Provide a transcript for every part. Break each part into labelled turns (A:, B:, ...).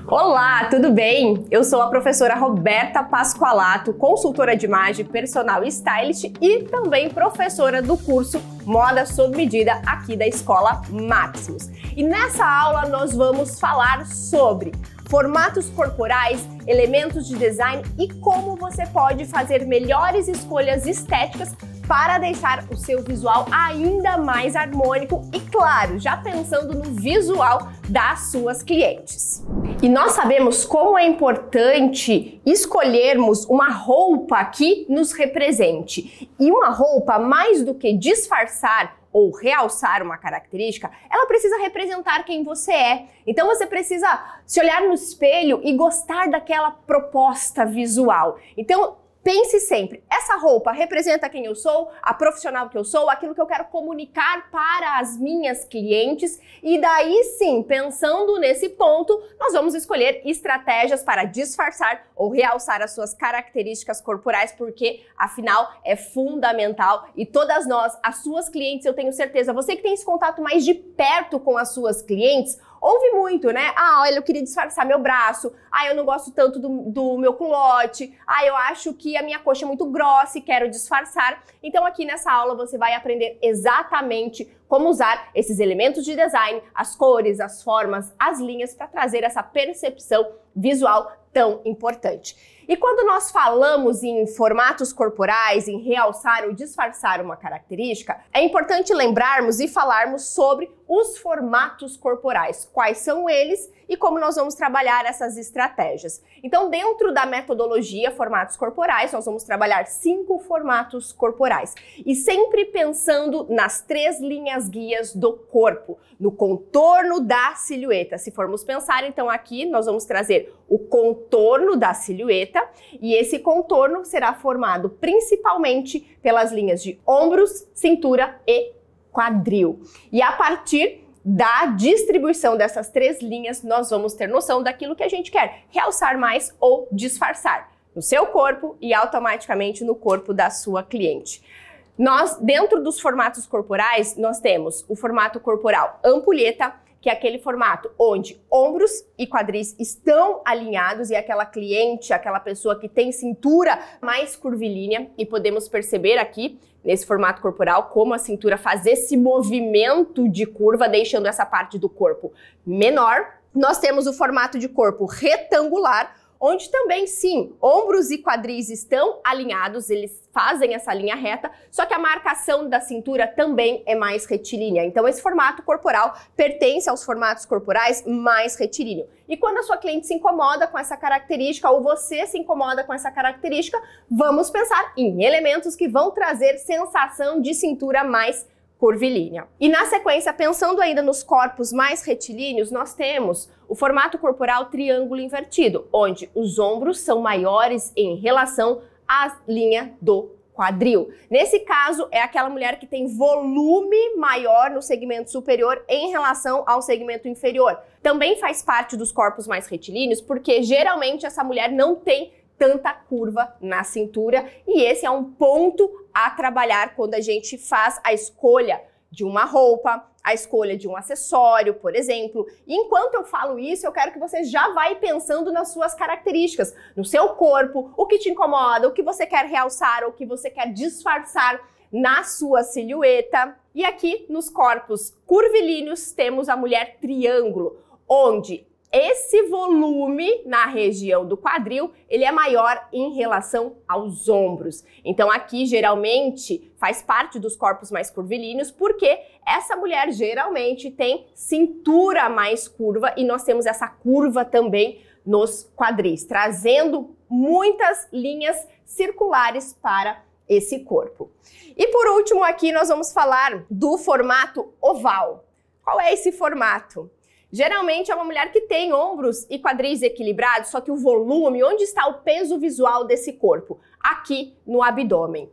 A: Olá, tudo bem? Eu sou a professora Roberta Pasqualato, consultora de imagem, personal stylist e também professora do curso Moda sob Medida aqui da Escola Maximus. E nessa aula nós vamos falar sobre formatos corporais, elementos de design e como você pode fazer melhores escolhas estéticas para deixar o seu visual ainda mais harmônico e, claro, já pensando no visual das suas clientes. E nós sabemos como é importante escolhermos uma roupa que nos represente. E uma roupa, mais do que disfarçar ou realçar uma característica, ela precisa representar quem você é. Então você precisa se olhar no espelho e gostar daquela proposta visual. Então, pense sempre, essa roupa representa quem eu sou, a profissional que eu sou, aquilo que eu quero comunicar para as minhas clientes e daí sim, pensando nesse ponto, nós vamos escolher estratégias para disfarçar ou realçar as suas características corporais, porque afinal é fundamental e todas nós, as suas clientes, eu tenho certeza, você que tem esse contato mais de perto com as suas clientes, ouve muito, né? Ah, olha, eu queria disfarçar meu braço. Ah, eu não gosto tanto do meu culote. Ah, eu acho que a minha coxa é muito grossa e quero disfarçar. Então aqui nessa aula você vai aprender exatamente como usar esses elementos de design, as cores, as formas, as linhas para trazer essa percepção visual tão importante. E quando nós falamos em formatos corporais, em realçar ou disfarçar uma característica, é importante lembrarmos e falarmos sobre os formatos corporais, quais são eles e como nós vamos trabalhar essas estratégias. Então, dentro da metodologia formatos corporais, nós vamos trabalhar 5 formatos corporais e sempre pensando nas 3 linhas guias do corpo, no contorno da silhueta. Se formos pensar, então aqui nós vamos trazer o contorno da silhueta e esse contorno será formado principalmente pelas linhas de ombros, cintura e quadril. E a partir da distribuição dessas 3 linhas, nós vamos ter noção daquilo que a gente quer realçar mais ou disfarçar no seu corpo e automaticamente no corpo da sua cliente. Nós, dentro dos formatos corporais, nós temos o formato corporal ampulheta, que é aquele formato onde ombros e quadris estão alinhados e aquela cliente, aquela pessoa que tem cintura mais curvilínea, e podemos perceber aqui nesse formato corporal como a cintura faz esse movimento de curva, deixando essa parte do corpo menor. Nós temos o formato de corpo retangular, onde também, sim, ombros e quadris estão alinhados, eles fazem essa linha reta, só que a marcação da cintura também é mais retilínea. Então, esse formato corporal pertence aos formatos corporais mais retilíneo. E quando a sua cliente se incomoda com essa característica, ou você se incomoda com essa característica, vamos pensar em elementos que vão trazer sensação de cintura mais curvilínea. E na sequência, pensando ainda nos corpos mais retilíneos, nós temos o formato corporal triângulo invertido, onde os ombros são maiores em relação à linha do quadril. Nesse caso, é aquela mulher que tem volume maior no segmento superior em relação ao segmento inferior. Também faz parte dos corpos mais retilíneos, porque geralmente essa mulher não tem tanta curva na cintura e esse é um ponto a trabalhar quando a gente faz a escolha de uma roupa, a escolha de um acessório, por exemplo. E enquanto eu falo isso, eu quero que você já vai pensando nas suas características, no seu corpo, o que te incomoda, o que você quer realçar, o que você quer disfarçar na sua silhueta. E aqui nos corpos curvilíneos temos a mulher triângulo, onde esse volume na região do quadril, ele é maior em relação aos ombros. Então aqui geralmente faz parte dos corpos mais curvilíneos, porque essa mulher geralmente tem cintura mais curva e nós temos essa curva também nos quadris, trazendo muitas linhas circulares para esse corpo. E por último aqui nós vamos falar do formato oval. Qual é esse formato? Geralmente é uma mulher que tem ombros e quadris equilibrados, só que o volume, onde está o peso visual desse corpo? Aqui no abdômen.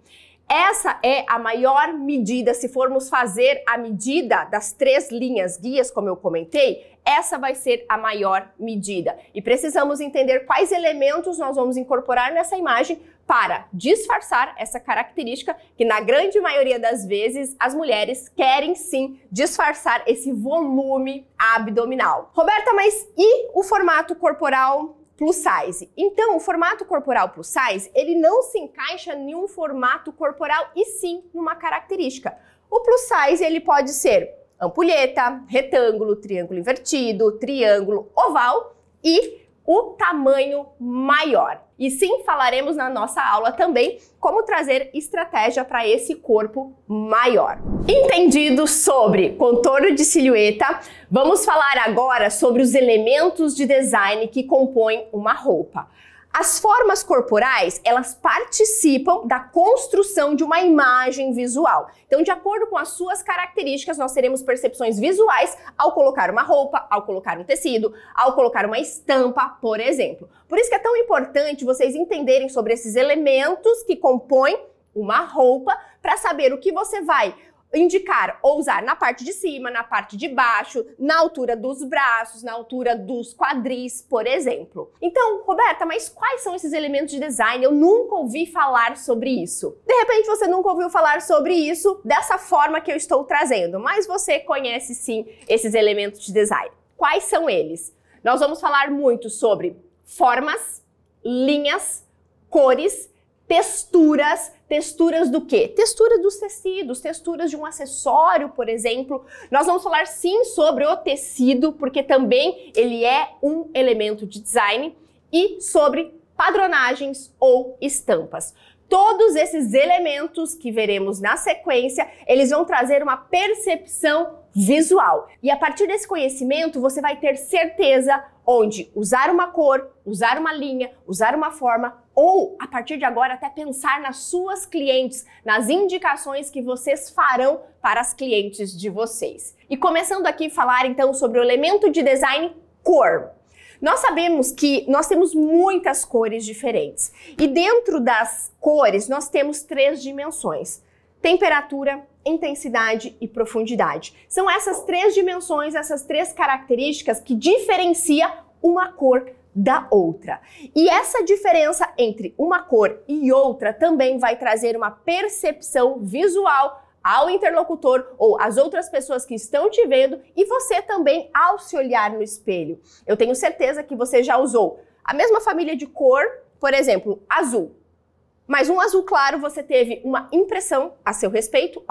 A: Essa é a maior medida, se formos fazer a medida das 3 linhas guias, como eu comentei, essa vai ser a maior medida. E precisamos entender quais elementos nós vamos incorporar nessa imagem para disfarçar essa característica que, na grande maioria das vezes, as mulheres querem sim disfarçar esse volume abdominal. Roberta, mas e o formato corporal plus size? Então, o formato corporal plus size, ele não se encaixa em um formato corporal e sim numa característica. O plus size, ele pode ser ampulheta, retângulo, triângulo invertido, triângulo oval e o tamanho maior. E sim, falaremos na nossa aula também como trazer estratégia para esse corpo maior. Entendido sobre contorno de silhueta, vamos falar agora sobre os elementos de design que compõem uma roupa. As formas corporais, elas participam da construção de uma imagem visual. Então, de acordo com as suas características, nós teremos percepções visuais ao colocar uma roupa, ao colocar um tecido, ao colocar uma estampa, por exemplo. Por isso que é tão importante vocês entenderem sobre esses elementos que compõem uma roupa para saber o que você vai indicar ou usar na parte de cima, na parte de baixo, na altura dos braços, na altura dos quadris, por exemplo. Então, Roberta, mas quais são esses elementos de design? Eu nunca ouvi falar sobre isso. De repente você nunca ouviu falar sobre isso dessa forma que eu estou trazendo, mas você conhece sim esses elementos de design. Quais são eles? Nós vamos falar muito sobre formas, linhas, cores, texturas do quê? Textura dos tecidos, texturas de um acessório, por exemplo. Nós vamos falar sim sobre o tecido, porque também ele é um elemento de design, e sobre padronagens ou estampas. Todos esses elementos que veremos na sequência, eles vão trazer uma percepção visual. E a partir desse conhecimento, você vai ter certeza onde usar uma cor, usar uma linha, usar uma forma, ou, a partir de agora, até pensar nas suas clientes, nas indicações que vocês farão para as clientes de vocês. E começando aqui a falar, então, sobre o elemento de design cor. Nós sabemos que nós temos muitas cores diferentes. E dentro das cores, nós temos 3 dimensões: temperatura, intensidade e profundidade. São essas 3 dimensões, essas 3 características que diferenciam uma cor da outra. E essa diferença entre uma cor e outra também vai trazer uma percepção visual ao interlocutor ou às outras pessoas que estão te vendo, e você também ao se olhar no espelho. Eu tenho certeza que você já usou a mesma família de cor, por exemplo, azul. Mas um azul claro você teve uma impressão a seu respeito,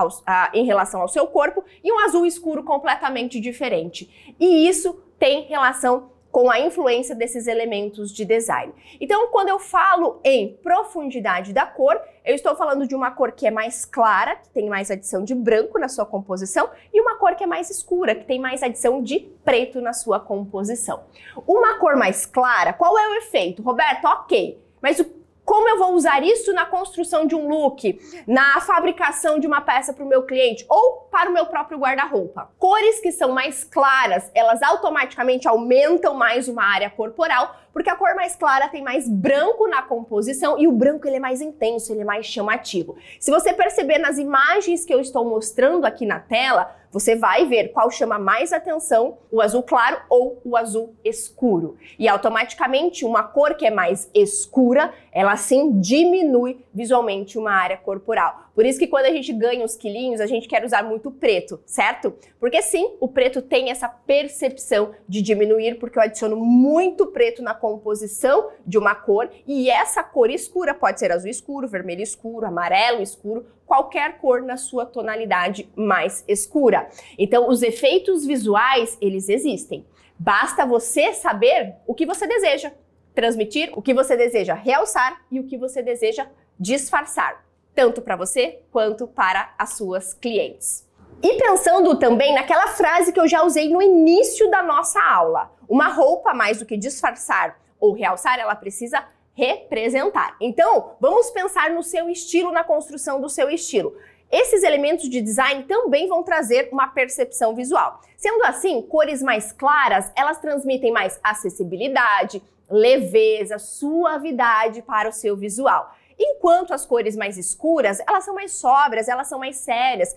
A: em relação ao seu corpo, e um azul escuro completamente diferente. E isso tem relação com a influência desses elementos de design. Então, quando eu falo em profundidade da cor, eu estou falando de uma cor que é mais clara, que tem mais adição de branco na sua composição, e uma cor que é mais escura, que tem mais adição de preto na sua composição. Uma cor mais clara, qual é o efeito? Roberto, ok, mas como eu vou usar isso na construção de um look, na fabricação de uma peça para o meu cliente ou para o meu próprio guarda-roupa? Cores que são mais claras, elas automaticamente aumentam mais uma área corporal, porque a cor mais clara tem mais branco na composição e o branco ele é mais intenso, ele é mais chamativo. Se você perceber nas imagens que eu estou mostrando aqui na tela, você vai ver qual chama mais atenção, o azul claro ou o azul escuro. E automaticamente uma cor que é mais escura, ela sim diminui visualmente uma área corporal. Por isso que quando a gente ganha os quilinhos, a gente quer usar muito preto, certo? Porque sim, o preto tem essa percepção de diminuir, porque eu adiciono muito preto na composição de uma cor, e essa cor escura pode ser azul escuro, vermelho escuro, amarelo escuro, qualquer cor na sua tonalidade mais escura. Então, os efeitos visuais, eles existem. Basta você saber o que você deseja transmitir, o que você deseja realçar e o que você deseja disfarçar, tanto para você quanto para as suas clientes. E pensando também naquela frase que eu já usei no início da nossa aula, uma roupa, mais do que disfarçar ou realçar, ela precisa representar. Então, vamos pensar no seu estilo, na construção do seu estilo. Esses elementos de design também vão trazer uma percepção visual. Sendo assim, cores mais claras, elas transmitem mais acessibilidade, leveza, suavidade para o seu visual. Enquanto as cores mais escuras, elas são mais sóbrias, elas são mais sérias,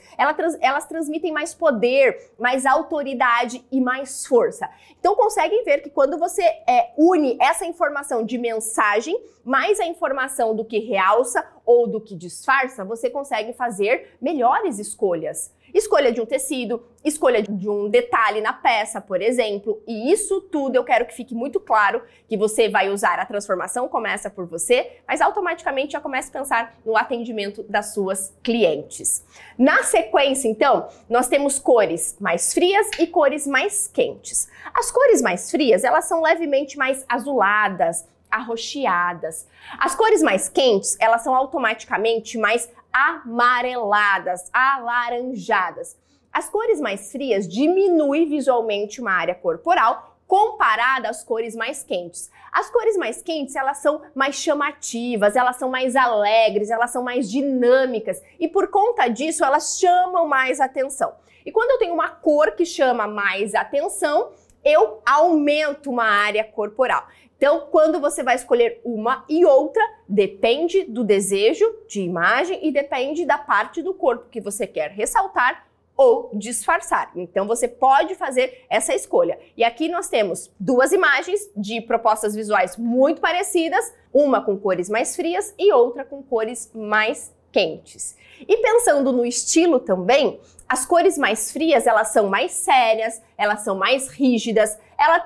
A: elas transmitem mais poder, mais autoridade e mais força. Então conseguem ver que quando você une essa informação de mensagem mais a informação do que realça ou do que disfarça, você consegue fazer melhores escolhas. Escolha de um tecido, escolha de um detalhe na peça, por exemplo. E isso tudo eu quero que fique muito claro que você vai usar a transformação, começa por você, mas automaticamente já começa a pensar no atendimento das suas clientes. Na sequência, então, nós temos cores mais frias e cores mais quentes. As cores mais frias, elas são levemente mais azuladas, arroxeadas. As cores mais quentes, elas são automaticamente mais amareladas, alaranjadas. As cores mais frias diminuem visualmente uma área corporal comparada às cores mais quentes. As cores mais quentes, elas são mais chamativas, elas são mais alegres, elas são mais dinâmicas e por conta disso elas chamam mais atenção. E quando eu tenho uma cor que chama mais atenção, eu aumento uma área corporal. Então, quando você vai escolher uma e outra, depende do desejo de imagem e depende da parte do corpo que você quer ressaltar ou disfarçar. Então, você pode fazer essa escolha. E aqui nós temos duas imagens de propostas visuais muito parecidas, uma com cores mais frias e outra com cores mais quentes. E pensando no estilo também, as cores mais frias, elas são mais sérias, elas são mais rígidas,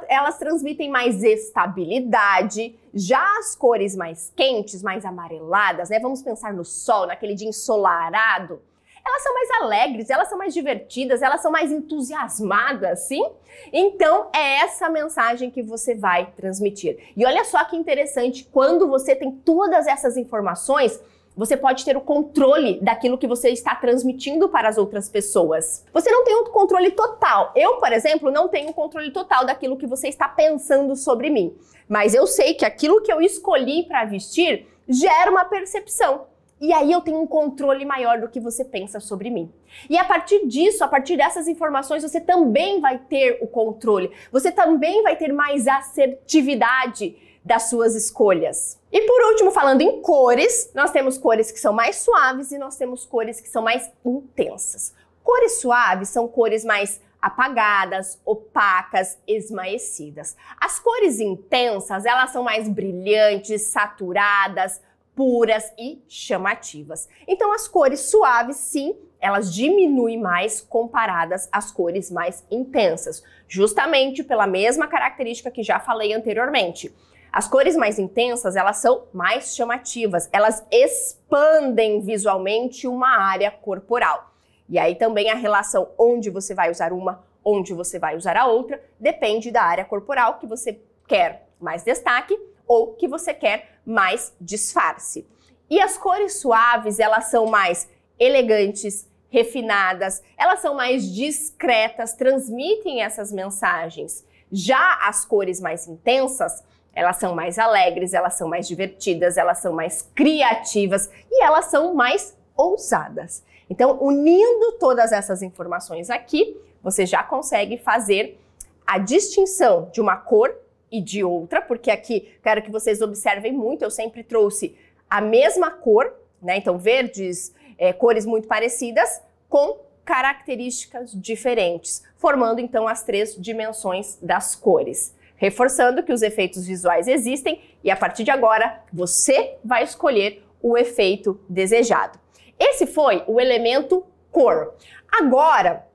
A: elas transmitem mais estabilidade. Já as cores mais quentes, mais amareladas, né? Vamos pensar no sol, naquele dia ensolarado. Elas são mais alegres, elas são mais divertidas, elas são mais entusiasmadas, sim? Então, é essa mensagem que você vai transmitir. E olha só que interessante, quando você tem todas essas informações, você pode ter o controle daquilo que você está transmitindo para as outras pessoas. Você não tem um controle total. Eu, por exemplo, não tenho um controle total daquilo que você está pensando sobre mim. Mas eu sei que aquilo que eu escolhi para vestir gera uma percepção. E aí eu tenho um controle maior do que você pensa sobre mim. E a partir disso, a partir dessas informações, você também vai ter o controle. Você também vai ter mais assertividade das suas escolhas. E por último, falando em cores, nós temos cores que são mais suaves e nós temos cores que são mais intensas. Cores suaves são cores mais apagadas, opacas, esmaecidas. As cores intensas, elas são mais brilhantes, saturadas, puras e chamativas. Então as cores suaves, sim, elas diminuem mais comparadas às cores mais intensas, justamente pela mesma característica que já falei anteriormente. As cores mais intensas, elas são mais chamativas, elas expandem visualmente uma área corporal. E aí também a relação onde você vai usar uma, onde você vai usar a outra, depende da área corporal que você quer mais destaque ou que você quer mais disfarce. E as cores suaves, elas são mais elegantes, refinadas, elas são mais discretas, transmitem essas mensagens. Já as cores mais intensas, elas são mais alegres, elas são mais divertidas, elas são mais criativas e elas são mais ousadas. Então, unindo todas essas informações aqui, você já consegue fazer a distinção de uma cor e de outra, porque aqui quero que vocês observem muito, eu sempre trouxe a mesma cor, né? Então, verdes, cores muito parecidas, com características diferentes, formando então as três dimensões das cores. Reforçando que os efeitos visuais existem e a partir de agora você vai escolher o efeito desejado. Esse foi o elemento cor. Agora,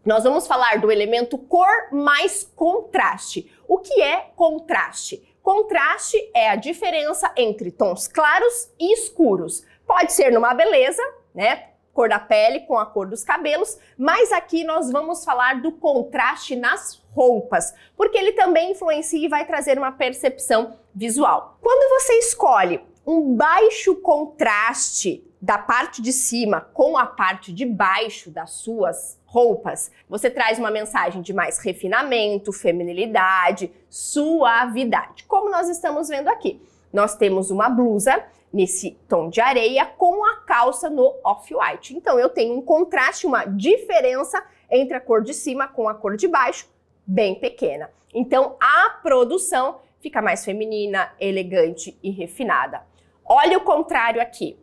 A: nós vamos falar do elemento cor mais contraste. O que é contraste? Contraste é a diferença entre tons claros e escuros. Pode ser numa beleza, né? Cor da pele com a cor dos cabelos, mas aqui nós vamos falar do contraste nas roupas, porque ele também influencia e vai trazer uma percepção visual. Quando você escolhe um baixo contraste da parte de cima com a parte de baixo das suas roupas, você traz uma mensagem de mais refinamento, feminilidade, suavidade, como nós estamos vendo aqui. Nós temos uma blusa nesse tom de areia com a calça no off-white. Então eu tenho um contraste, uma diferença entre a cor de cima com a cor de baixo, bem pequena. Então a produção fica mais feminina, elegante e refinada. Olha o contrário aqui.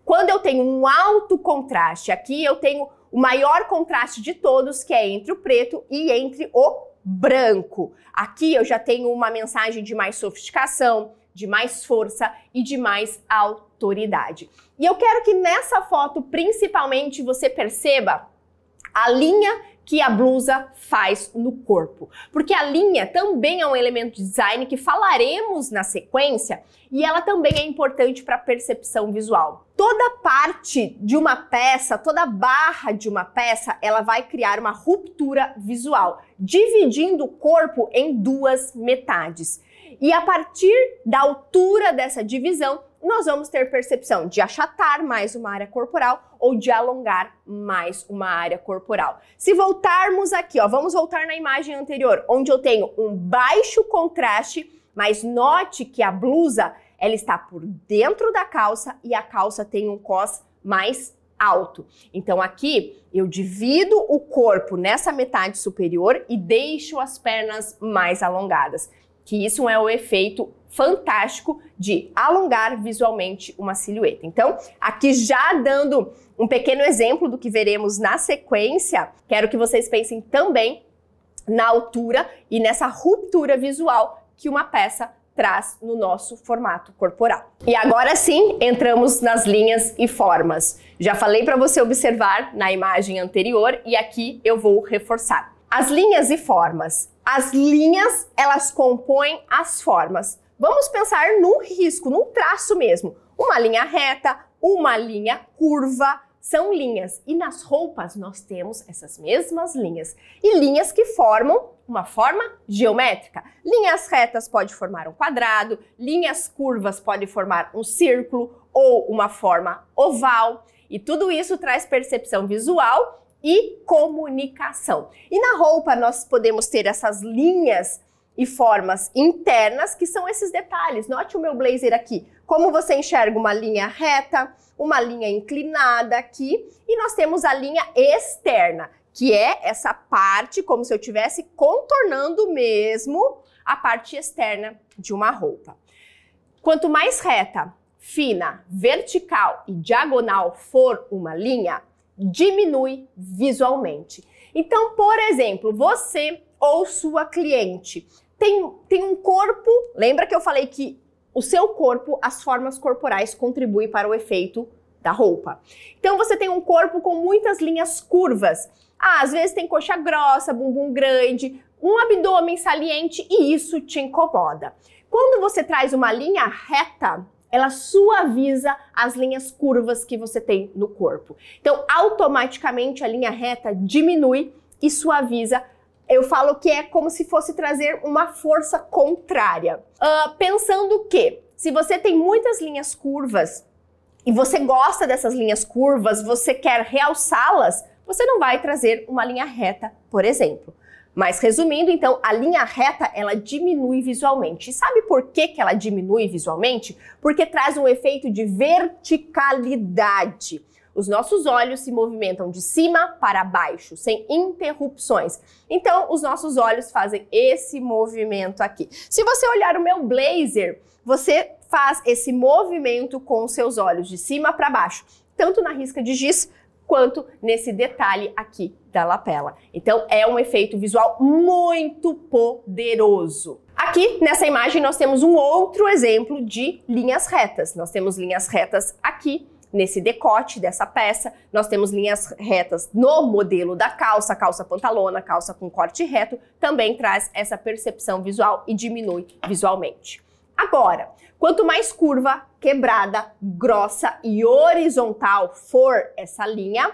A: Quando eu tenho um alto contraste, aqui eu tenho o maior contraste de todos, que é entre o preto e entre o branco. Aqui eu já tenho uma mensagem de mais sofisticação, de mais força e de mais autoridade. E eu quero que nessa foto, principalmente, você perceba a linha que a blusa faz no corpo. Porque a linha também é um elemento de design que falaremos na sequência e ela também é importante para a percepção visual. Toda parte de uma peça, toda barra de uma peça, ela vai criar uma ruptura visual, dividindo o corpo em duas metades. E a partir da altura dessa divisão, nós vamos ter percepção de achatar mais uma área corporal ou de alongar mais uma área corporal. Se voltarmos aqui, ó, vamos voltar na imagem anterior, onde eu tenho um baixo contraste, mas note que a blusa, ela está por dentro da calça e a calça tem um cos mais alto. Então aqui eu divido o corpo nessa metade superior e deixo as pernas mais alongadas. Que isso é o efeito fantástico de alongar visualmente uma silhueta. Então, aqui já dando um pequeno exemplo do que veremos na sequência, quero que vocês pensem também na altura e nessa ruptura visual que uma peça traz no nosso formato corporal. E agora sim, entramos nas linhas e formas. Já falei para você observar na imagem anterior e aqui eu vou reforçar. As linhas e formas. As linhas, elas compõem as formas. Vamos pensar num risco, num traço mesmo. Uma linha reta, uma linha curva, são linhas. E nas roupas nós temos essas mesmas linhas. E linhas que formam uma forma geométrica. Linhas retas podem formar um quadrado, linhas curvas podem formar um círculo ou uma forma oval. E tudo isso traz percepção visual e comunicação. E na roupa nós podemos ter essas linhas e formas internas, que são esses detalhes. Note o meu blazer aqui. Como você enxerga uma linha reta, uma linha inclinada aqui, e nós temos a linha externa, que é essa parte, como se eu estivesse contornando mesmo a parte externa de uma roupa. Quanto mais reta, fina, vertical e diagonal for uma linha, diminui visualmente. Então, por exemplo, você ou sua cliente tem um corpo, lembra que eu falei que o seu corpo, as formas corporais contribuem para o efeito da roupa. Então, você tem um corpo com muitas linhas curvas. Às vezes tem coxa grossa, bumbum grande, um abdômen saliente e isso te incomoda. Quando você traz uma linha reta, ela suaviza as linhas curvas que você tem no corpo. Então, automaticamente a linha reta diminui e suaviza. Eu falo que é como se fosse trazer uma força contrária. Pensando que, se você tem muitas linhas curvas e você gosta dessas linhas curvas, você quer realçá-las, você não vai trazer uma linha reta, por exemplo. Mas resumindo, então, a linha reta, ela diminui visualmente. E sabe por que ela diminui visualmente? Porque traz um efeito de verticalidade. Os nossos olhos se movimentam de cima para baixo, sem interrupções. Então, os nossos olhos fazem esse movimento aqui. Se você olhar o meu blazer, você faz esse movimento com os seus olhos de cima para baixo, tanto na risca de giz, quanto nesse detalhe aqui da lapela. Então, é um efeito visual muito poderoso. Aqui, nessa imagem, nós temos um outro exemplo de linhas retas. Nós temos linhas retas aqui, nesse decote dessa peça. Nós temos linhas retas no modelo da calça, calça pantalona, calça com corte reto. Também traz essa percepção visual e diminui visualmente. Agora, quanto mais curva, quebrada, grossa e horizontal for essa linha,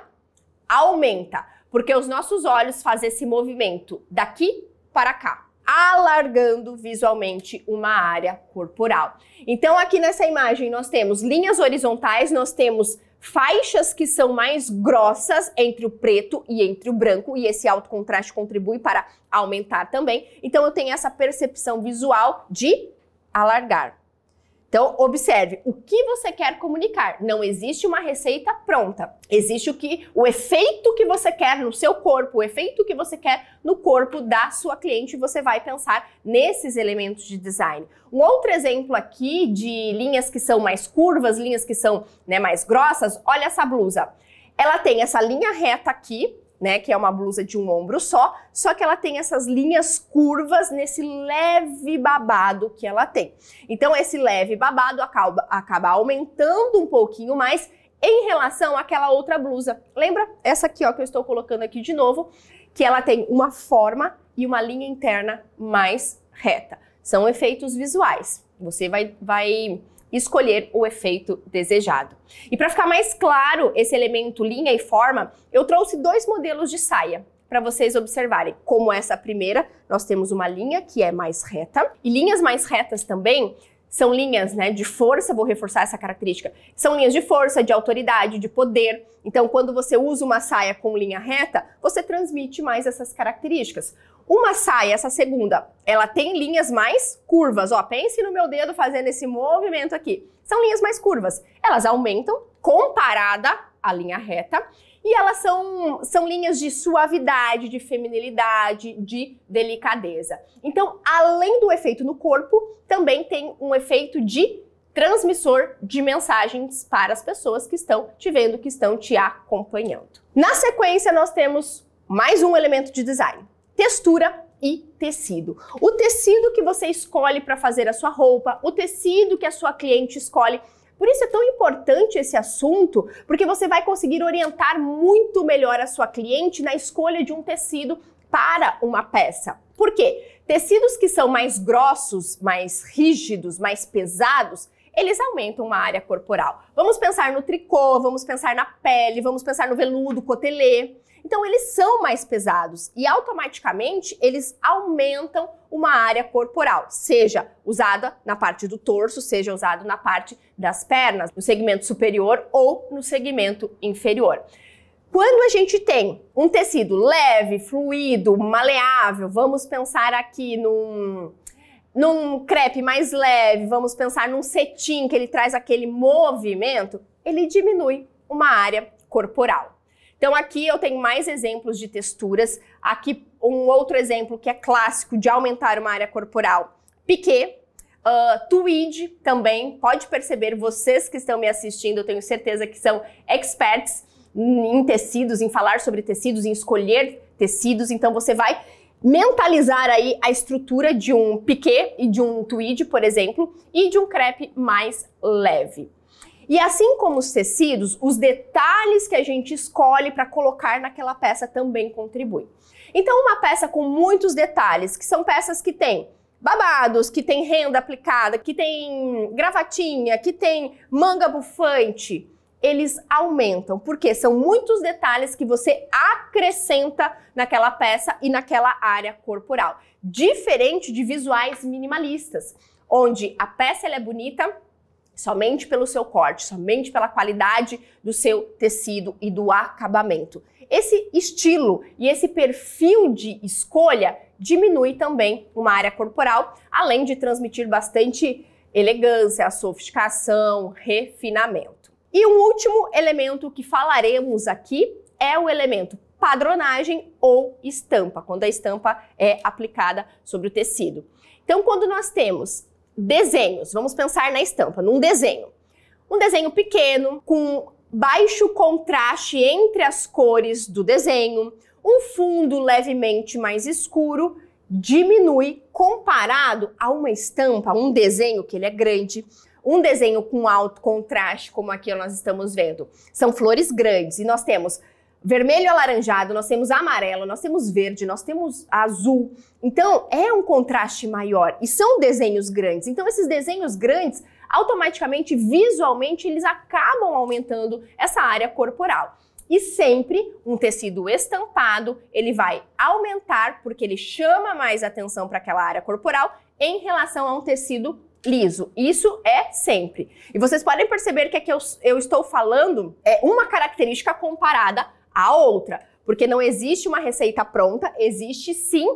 A: aumenta, porque os nossos olhos fazem esse movimento daqui para cá, alargando visualmente uma área corporal. Então, aqui nessa imagem nós temos linhas horizontais, nós temos faixas que são mais grossas entre o preto e entre o branco, e esse alto contraste contribui para aumentar também. Então, eu tenho essa percepção visual de alargar. Então, observe o que você quer comunicar. Não existe uma receita pronta. Existe o efeito que você quer no seu corpo, o efeito que você quer no corpo da sua cliente, e você vai pensar nesses elementos de design. Um outro exemplo aqui de linhas que são mais curvas, linhas que são, né, mais grossas, olha essa blusa. Ela tem essa linha reta aqui, né, que é uma blusa de um ombro só que ela tem essas linhas curvas nesse leve babado que ela tem. Então, esse leve babado acaba aumentando um pouquinho mais em relação àquela outra blusa. Lembra? Essa aqui, ó, que eu estou colocando aqui de novo, que ela tem uma forma e uma linha interna mais reta. São efeitos visuais. Você vai escolher o efeito desejado. E para ficar mais claro esse elemento linha e forma, eu trouxe 2 modelos de saia para vocês observarem. Como essa primeira, nós temos uma linha que é mais reta, e linhas mais retas também são linhas, né, de força, vou reforçar essa característica, são linhas de força, de autoridade, de poder. Então, quando você usa uma saia com linha reta, você transmite mais essas características. Uma saia, essa segunda, ela tem linhas mais curvas, ó, pense no meu dedo fazendo esse movimento aqui. São linhas mais curvas. Elas aumentam comparada à linha reta e elas são linhas de suavidade, de feminilidade, de delicadeza. Então, além do efeito no corpo, também tem um efeito de transmissor de mensagens para as pessoas que estão te vendo, que estão te acompanhando. Na sequência, nós temos mais um elemento de design. Textura e tecido. O tecido que você escolhe para fazer a sua roupa, o tecido que a sua cliente escolhe. Por isso é tão importante esse assunto, porque você vai conseguir orientar muito melhor a sua cliente na escolha de um tecido para uma peça. Por quê? Tecidos que são mais grossos, mais rígidos, mais pesados, eles aumentam uma área corporal. Vamos pensar no tricô, vamos pensar na pele, vamos pensar no veludo, cotelê. Então, eles são mais pesados e automaticamente eles aumentam uma área corporal, seja usada na parte do torso, seja usado na parte das pernas, no segmento superior ou no segmento inferior. Quando a gente tem um tecido leve, fluido, maleável, vamos pensar aqui num crepe mais leve, vamos pensar num cetim que ele traz aquele movimento, ele diminui uma área corporal. Então aqui eu tenho mais exemplos de texturas, aqui um outro exemplo que é clássico de aumentar uma área corporal, piquê, tweed também, pode perceber, vocês que estão me assistindo, eu tenho certeza que são experts em tecidos, em falar sobre tecidos, em escolher tecidos, então você vai mentalizar aí a estrutura de um piquê e de um tweed, por exemplo, e de um crepe mais leve. E assim como os tecidos, os detalhes que a gente escolhe para colocar naquela peça também contribuem. Então, uma peça com muitos detalhes, que são peças que têm babados, que tem renda aplicada, que tem gravatinha, que tem manga bufante, eles aumentam, porque são muitos detalhes que você acrescenta naquela peça e naquela área corporal. Diferente de visuais minimalistas, onde a peça ela é bonita somente pelo seu corte, somente pela qualidade do seu tecido e do acabamento. Esse estilo e esse perfil de escolha diminui também uma área corporal, além de transmitir bastante elegância, sofisticação, refinamento. E um último elemento que falaremos aqui é o elemento padronagem ou estampa, quando a estampa é aplicada sobre o tecido. Então, quando nós temos desenhos, vamos pensar na estampa, num desenho. Um desenho pequeno, com baixo contraste entre as cores do desenho, um fundo levemente mais escuro, diminui comparado a uma estampa, um desenho que ele é grande, um desenho com alto contraste, como aqui nós estamos vendo. São flores grandes e nós temos vermelho alaranjado, nós temos amarelo, nós temos verde, nós temos azul. Então, é um contraste maior e são desenhos grandes. Então, esses desenhos grandes, automaticamente, visualmente, eles acabam aumentando essa área corporal. E sempre um tecido estampado, ele vai aumentar porque ele chama mais atenção para aquela área corporal em relação a um tecido liso. Isso é sempre. E vocês podem perceber que aqui eu estou falando uma característica comparada a outra, porque não existe uma receita pronta, existe sim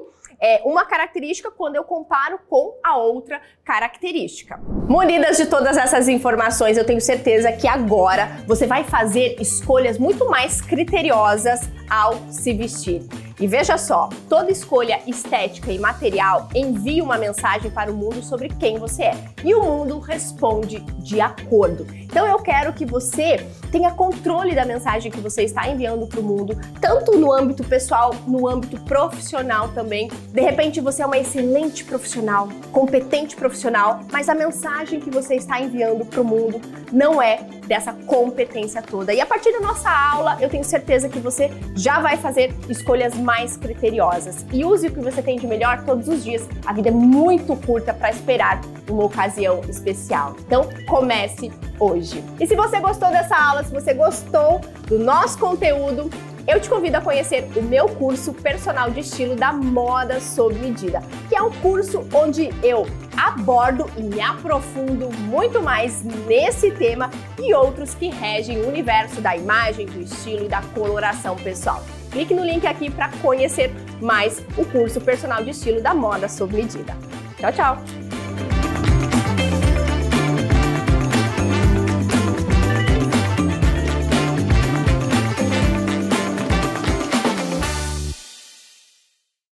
A: uma característica quando eu comparo com a outra característica. Munidas de todas essas informações, eu tenho certeza que agora você vai fazer escolhas muito mais criteriosas ao se vestir. E veja só, toda escolha estética e material envia uma mensagem para o mundo sobre quem você é. E o mundo responde de acordo. Então eu quero que você tenha controle da mensagem que você está enviando para o mundo, tanto no âmbito pessoal, no âmbito profissional também. De repente você é uma excelente profissional, competente profissional, mas a mensagem que você está enviando para o mundo não é dessa competência toda. E a partir da nossa aula, eu tenho certeza que você já vai fazer escolhas mais criteriosas. E use o que você tem de melhor todos os dias. A vida é muito curta para esperar uma ocasião especial. Então, comece hoje. E se você gostou dessa aula, se você gostou do nosso conteúdo, eu te convido a conhecer o meu curso Personal de Estilo da Moda Sob Medida, que é um curso onde eu abordo e me aprofundo muito mais nesse tema e outros que regem o universo da imagem, do estilo e da coloração pessoal. Clique no link aqui para conhecer mais o curso Personal de Estilo da Moda Sob Medida. Tchau, tchau!